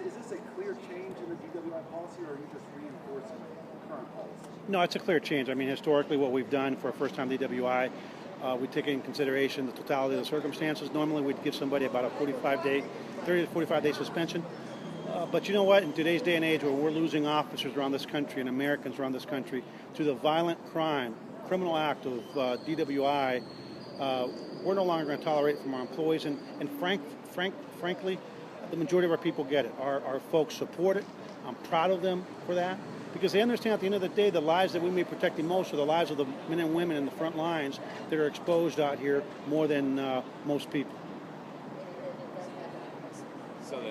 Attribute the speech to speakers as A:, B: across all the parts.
A: Is this a clear change in the DWI policy, or are you just reinforcing current policy?
B: No, it's a clear change. I mean, historically, what we've done for a first-time DWI, we take into consideration the totality of the circumstances. Normally, we'd give somebody about a 30 to 45-day suspension. But you know what? In today's day and age, where we're losing officers around this country and Americans around this country to the violent criminal act of DWI, we're no longer going to tolerate it from our employees. And frankly, the majority of our people get it. Our folks support it. I'm proud of them for that, because they understand at the end of the day, the lives that we may be protecting most are the lives of the men and women in the front lines that are exposed out here more than most people.
C: So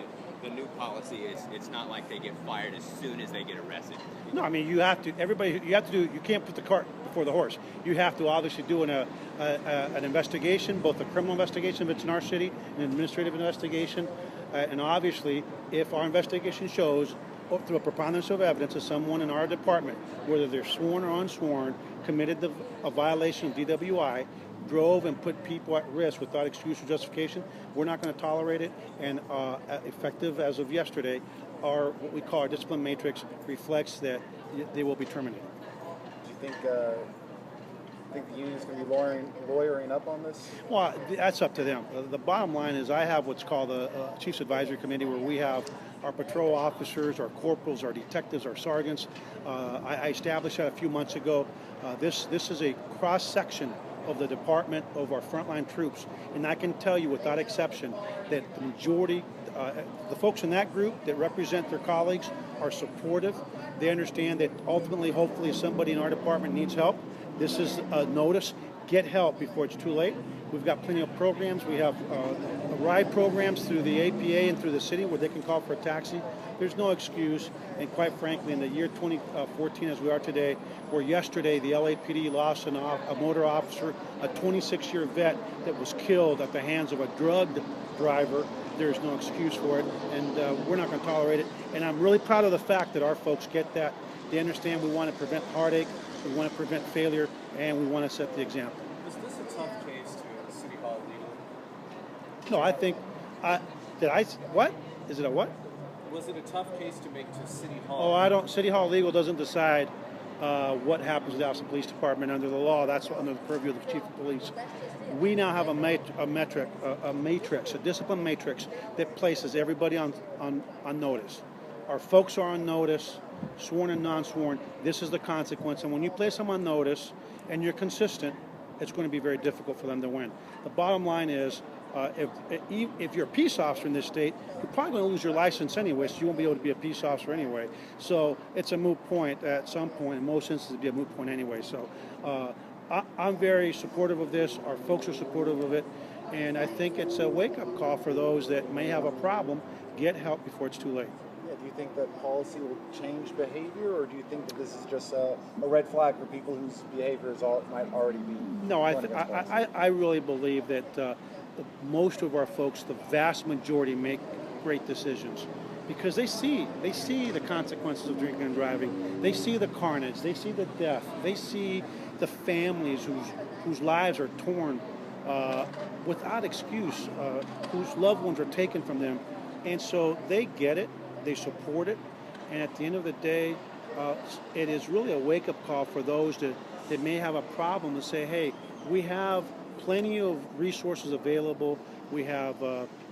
C: the new policy is, it's not like they get fired as soon as they get arrested.
B: No, I mean, you have to do, you can't put the cart before the horse. You have to obviously do an investigation, both a criminal investigation if it's in our city, an administrative investigation, and obviously if our investigation shows through a preponderance of evidence that someone in our department, whether they're sworn or unsworn, committed a violation of DWI, drove and put people at risk without excuse or justification, we're not going to tolerate it. And effective as of yesterday, what we call our discipline matrix reflects that they will be terminated.
A: Do you think the union's going to be lawyering up on this?
B: Well, that's up to them. The bottom line is I have what's called a Chiefs Advisory Committee, where we have our patrol officers, our corporals, our detectives, our sergeants. I established that a few months ago. This is a cross-section of the department, of our frontline troops, and I can tell you without exception that the majority, the folks in that group that represent their colleagues are supportive. They understand that ultimately, hopefully, if somebody in our department needs help, this is a notice. Get help before it's too late. We've got plenty of programs. We have ride programs through the APA and through the city where they can call for a taxi. There's no excuse, and quite frankly, in the year 2014 as we are today, where yesterday the LAPD lost a motor officer, a 26-year vet that was killed at the hands of a drugged driver, there's no excuse for it, and we're not going to tolerate it. And I'm really proud of the fact that our folks get that. They understand we want to prevent heartache, we want to prevent failure, and we want to set the example.
A: Is this a tough case to City Hall legally?
B: No, I think, what? Is it a what?
A: Was it a tough case to make to City Hall?
B: Oh, City Hall Legal doesn't decide what happens with the Austin Police Department under the law. That's under the purview of the Chief of Police. We now have a matrix, a discipline matrix that places everybody on notice. Our folks are on notice, sworn and non-sworn. This is the consequence. And when you place them on notice and you're consistent, it's going to be very difficult for them to win. The bottom line is, if you're a peace officer in this state, you're probably going to lose your license anyway, so you won't be able to be a peace officer anyway. So it's a moot point at some point. In most instances, it'll be a moot point anyway. So I'm very supportive of this. Our folks are supportive of it. And I think it's a wake-up call for those that may have a problem. Get help before it's too late.
A: Yeah, do you think that policy will change behavior, or do you think that this is just a red flag for people whose behaviors might already be?
B: No, I really believe that most of our folks, the vast majority, make great decisions because they see the consequences of drinking and driving. They see the carnage. They see the death. They see the families whose lives are torn without excuse, whose loved ones are taken from them. And so they get it. They support it. And at the end of the day, it is really a wake-up call for those that may have a problem to say, hey, we have plenty of resources available. We have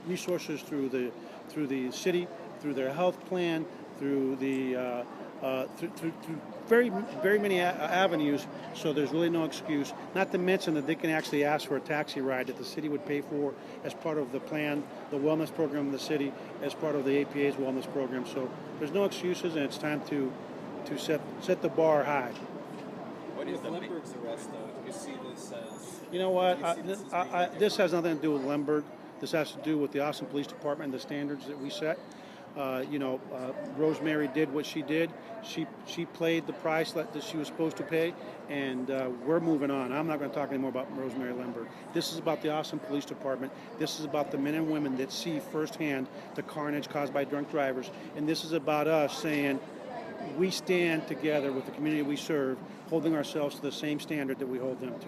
B: resources through the city, through their health plan, through the through very many avenues. So there's really no excuse. Not to mention that they can actually ask for a taxi ride that the city would pay for as part of the plan, the wellness program of the city, as part of the APA's wellness program. So there's no excuses, and it's time to set the bar high.
A: What is Lemberg's arrest, though? Do you see this as?
B: You know what? This has nothing to do with Lemberg. This has to do with the Austin Police Department and the standards that we set. Rosemary did what she did. She paid the price that she was supposed to pay, and we're moving on. I'm not going to talk anymore about Rosemary Lemberg. This is about the Austin Police Department. This is about the men and women that see firsthand the carnage caused by drunk drivers, and this is about us saying we stand together with the community we serve, holding ourselves to the same standard that we hold them to.